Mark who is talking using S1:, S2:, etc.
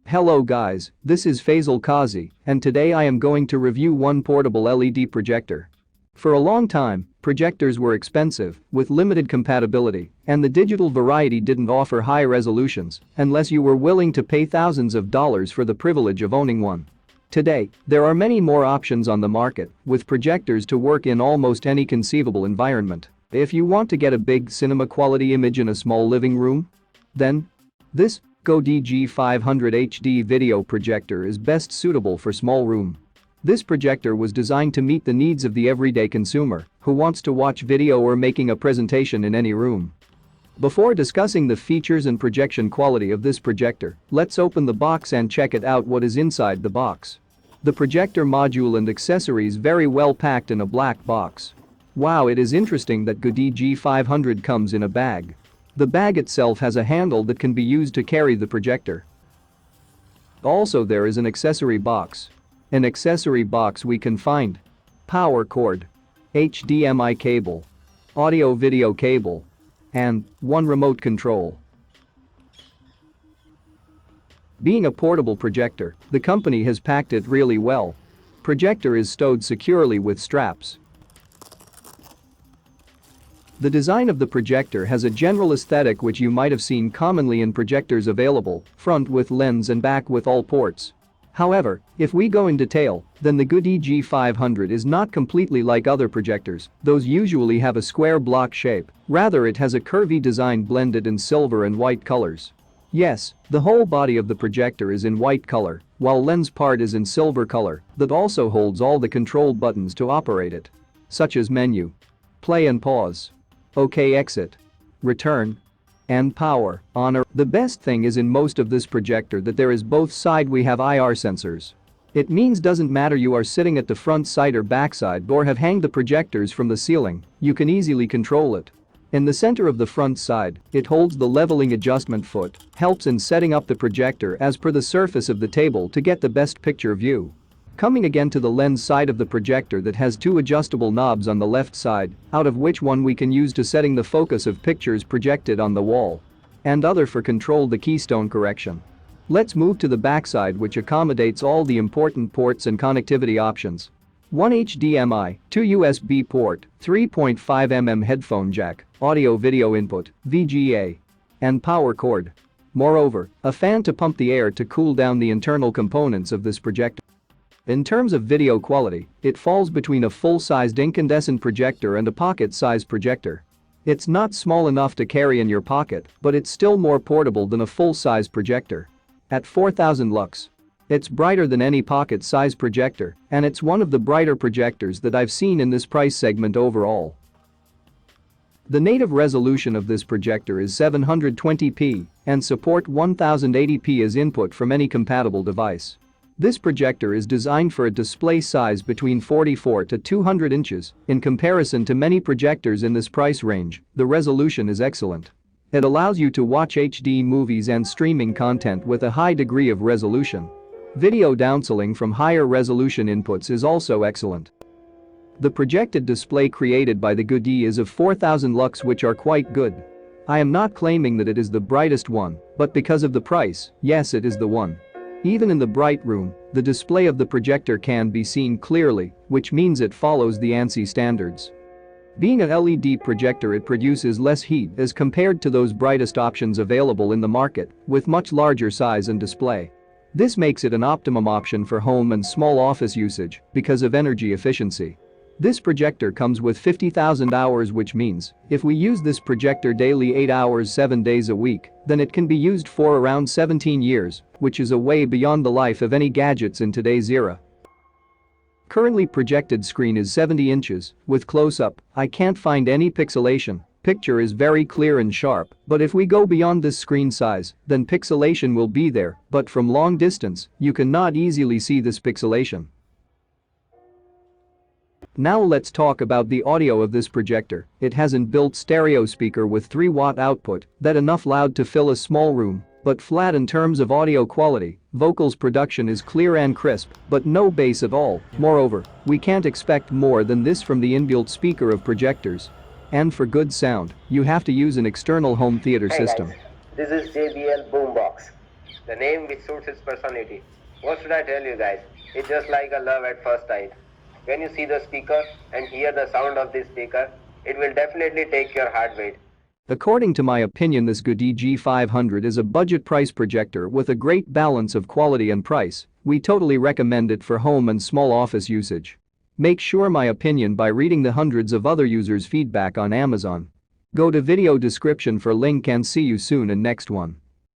S1: Hello guys, this is Faisal Qazi, and today I am going to review one portable LED projector. For a long time, projectors were expensive, with limited compatibility, and the digital variety didn't offer high resolutions unless you were willing to pay thousands of dollars for the privilege of owning one. Today, there are many more options on the market, with projectors to work in almost any conceivable environment. If you want to get a big cinema quality image in a small living room, then this GOODEE G500 HD video projector is best suitable for small room. This projector was designed to meet the needs of the everyday consumer who wants to watch video or making a presentation in any room. Before discussing the features and projection quality of this projector, let's open the box and check it out what is inside the box. The projector module and accessories very well packed in a black box. Wow, it is interesting that GOODEE G500 comes in a bag. The bag itself has a handle that can be used to carry the projector. Also, there is an accessory box. In accessory box we can find power cord, HDMI cable, audio-video cable, and one remote control. Being a portable projector, the company has packed it really well. Projector is stowed securely with straps. The design of the projector has a general aesthetic which you might have seen commonly in projectors available, front with lens and back with all ports. However, if we go in detail, then the GOODEE G500 is not completely like other projectors, those usually have a square block shape, rather it has a curvy design blended in silver and white colors. Yes, the whole body of the projector is in white color, while lens part is in silver color that also holds all the control buttons to operate it, such as menu, play and pause, OK exit, return, and power on. The best thing is in most of this projector that there is both side we have IR sensors. It means doesn't matter you are sitting at the front side or back side or have hanged the projectors from the ceiling, you can easily control it. In the center of the front side, it holds the leveling adjustment foot, helps in setting up the projector as per the surface of the table to get the best picture view. Coming again to the lens side of the projector that has two adjustable knobs on the left side, out of which one we can use to setting the focus of pictures projected on the wall, and other for control the keystone correction. Let's move to the back side which accommodates all the important ports and connectivity options. One HDMI, two USB port, 3.5mm headphone jack, audio video input, VGA, and power cord. Moreover, a fan to pump the air to cool down the internal components of this projector. In terms of video quality, it falls between a full-sized incandescent projector and a pocket-sized projector. It's not small enough to carry in your pocket, but it's still more portable than a full-size projector. At 4000 lux. It's brighter than any pocket-sized projector, and it's one of the brighter projectors that I've seen in this price segment overall. The native resolution of this projector is 720p and support 1080p as input from any compatible device. This projector is designed for a display size between 44 to 200 inches. In comparison to many projectors in this price range, the resolution is excellent. It allows you to watch HD movies and streaming content with a high degree of resolution. Video downsampling from higher resolution inputs is also excellent. The projected display created by the GOODEE is of 4000 lux which are quite good. I am not claiming that it is the brightest one, but because of the price, yes it is the one. Even in the bright room, the display of the projector can be seen clearly, which means it follows the ANSI standards. Being an LED projector, it produces less heat as compared to those brightest options available in the market, with much larger size and display. This makes it an optimum option for home and small office usage because of energy efficiency. This projector comes with 50,000 hours, which means if we use this projector daily 8 hours 7 days a week, then it can be used for around 17 years, which is a way beyond the life of any gadgets in today's era. Currently projected screen is 70 inches, with close-up, I can't find any pixelation. Picture is very clear and sharp, but if we go beyond this screen size, then pixelation will be there, but from long distance, you cannot easily see this pixelation. Now let's talk about the audio of this projector. It has inbuilt stereo speaker with 3-watt output, that enough loud to fill a small room, but flat in terms of audio quality. Vocals production is clear and crisp, but no bass at all. Moreover, we can't expect more than this from the inbuilt speaker of projectors. And for good sound, you have to use an external home theater system.
S2: Guys, this is JBL Boombox. the name which suits his personality. What should I tell you guys? It's just like a love at first sight. When you see the speaker and hear the sound of this speaker, it will definitely take your heart rate.
S1: According to my opinion, this GOODEE G500 is a budget price projector with a great balance of quality and price. We totally recommend it for home and small office usage. Make sure my opinion by reading the hundreds of other users' feedback on Amazon. Go to video description for link and see you soon in next one.